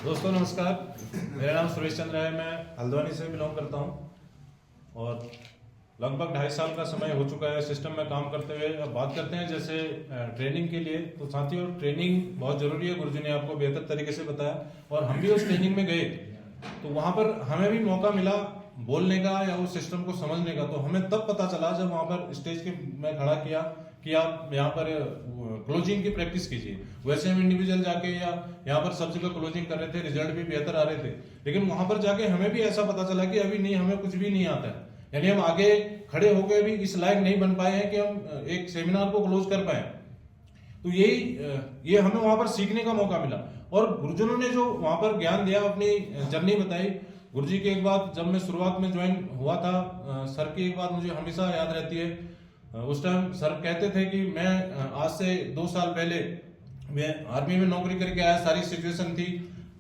दोस्तों नमस्कार, मेरा नाम सुरेश चंद्र है। मैं हल्द्वानी से बिलोंग करता हूं और लगभग 2.5 साल का समय हो चुका है सिस्टम में काम करते हुए। अब बात करते हैं जैसे ट्रेनिंग के लिए, तो साथियों ट्रेनिंग बहुत ज़रूरी है। गुरुजी ने आपको बेहतर तरीके से बताया और हम भी उस ट्रेनिंग में गए तो वहाँ पर हमें भी मौका मिला बोलने का या उस सिस्टम को समझने का। तो हमें तब पता चला जब वहाँ पर स्टेज के में खड़ा किया कि आप यहाँ पर क्लोजिंग की प्रैक्टिस कीजिए। वैसे हम इंडिविजुअल जाके या यहाँ पर सब जगह क्लोजिंग कर रहे थे, रिजल्ट भी बेहतर आ रहे थे, लेकिन वहां पर जाके हमें भी ऐसा पता चला कि अभी नहीं, हमें कुछ भी नहीं आता है। यानी हम आगे खड़े होकर भी इस लायक नहीं बन पाए हैं कि हम एक सेमिनार को क्लोज कर पाए। तो ये हमें वहां पर सीखने का मौका मिला और गुरुजनों ने जो वहां पर ज्ञान दिया, अपनी जर्नी बताई। गुरुजी की एक बात, जब मैं शुरुआत में ज्वाइन हुआ था, सर की एक बात मुझे हमेशा याद रहती है। उस टाइम सर कहते थे कि मैं आज से 2 साल पहले मैं आर्मी में नौकरी करके आया, सारी सिचुएशन थी,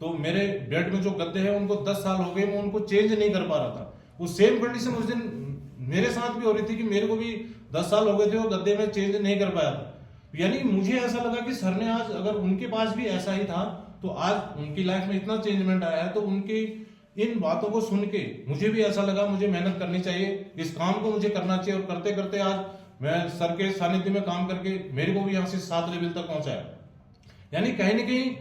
तो मेरे बेड में जो गद्दे हैं उनको 10 साल हो गए, मैं उनको चेंज नहीं कर पा रहा था। वो सेम कंडीशन उस दिन मेरे साथ भी हो रही थी कि मेरे को भी 10 साल हो गए थे वो गद्दे में चेंज नहीं कर पाया था। यानी मुझे ऐसा लगा कि सर ने आज, अगर उनके पास भी ऐसा ही था तो आज उनकी लाइफ में इतना चेंजमेंट आया है। तो उनकी इन बातों को सुन के मुझे भी ऐसा लगा मुझे मेहनत करनी चाहिए, इस काम को मुझे करना चाहिए। और करते करते आज मैं सर के सानिध्य में काम करके मेरे को भी यहाँ से 7 लेवल तक पहुंचाया। यानी कहीं ना कहीं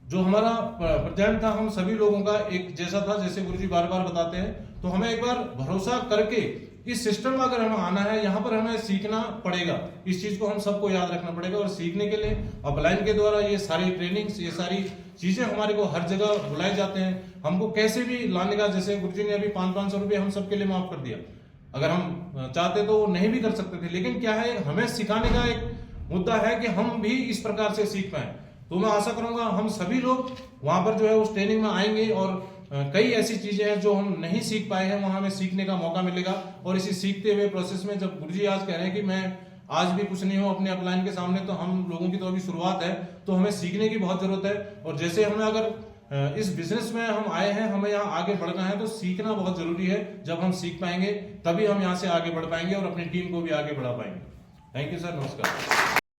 जो हमारा प्रेजेंट था हम सभी लोगों का एक जैसा था, जैसे गुरुजी बार बार बताते हैं। तो हमें एक बार भरोसा करके इस सिस्टम में अगर हमें आना है, यहाँ पर हमें सीखना पड़ेगा। इस चीज को हम सबको याद रखना पड़ेगा और सीखने के लिए अपलाइन के द्वारा ये सारी ट्रेनिंग्स, ये सारी चीजें हमारे को हर जगह बुलाए जाते हैं। हमको कैसे भी लाने का, जैसे गुरुजी ने अभी 500-500 रुपये हम सबके लिए माफ कर दिया। अगर हम चाहते तो नहीं भी कर सकते थे, लेकिन क्या है, हमें सिखाने का एक मुद्दा है कि हम भी इस प्रकार से सीख पाए। तो मैं आशा करूंगा हम सभी लोग वहां पर जो है उस ट्रेनिंग में आएंगे और कई ऐसी चीजें हैं जो हम नहीं सीख पाए हैं, वहां हमें सीखने का मौका मिलेगा। और इसी सीखते हुए प्रोसेस में जब गुरुजी आज कह रहे हैं कि मैं आज भी कुछ नहीं हूं अपने अपलाइन के सामने, तो हम लोगों की तो अभी शुरुआत है, तो हमें सीखने की बहुत जरूरत है। और जैसे हमें अगर इस बिजनेस में हम आए हैं, हमें यहाँ आगे बढ़ना है, तो सीखना बहुत जरूरी है। जब हम सीख पाएंगे तभी हम यहाँ से आगे बढ़ पाएंगे और अपनी टीम को भी आगे बढ़ा पाएंगे। थैंक यू सर, नमस्कार।